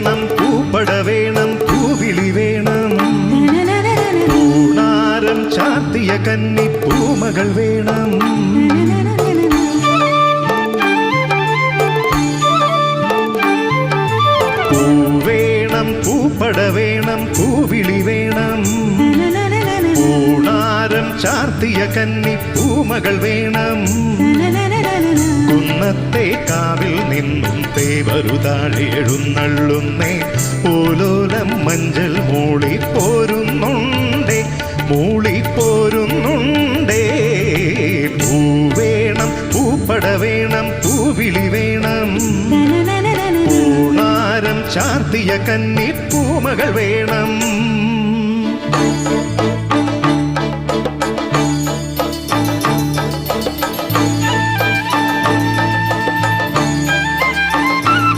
വേണം പൂപ്പട വേണം പൂവിളി വേണം പൂണാരം ചാർത്തിയ കന്നി പൂമകൾ വേണം പൂവേണം പൂപ്പട വേണം പൂവിളി വേണം പൂണാരം ചാർത്തിയ കന്നി പൂമകൾ വേണം കുന്നത്തെ കാവിൽ നിന്നും തേവരുതാഴെ എഴുന്നള്ളുന്നേ ഓലോലം മഞ്ചൾ മൂളിപ്പോരുന്നുണ്ടേ മൂളിപ്പോരുന്നുണ്ടേ പൂവേണം പൂപ്പട വേണം പൂവിളി വേണം പൂണാരം ചാർത്തിയ കന്നി പൂമകൾ വേണം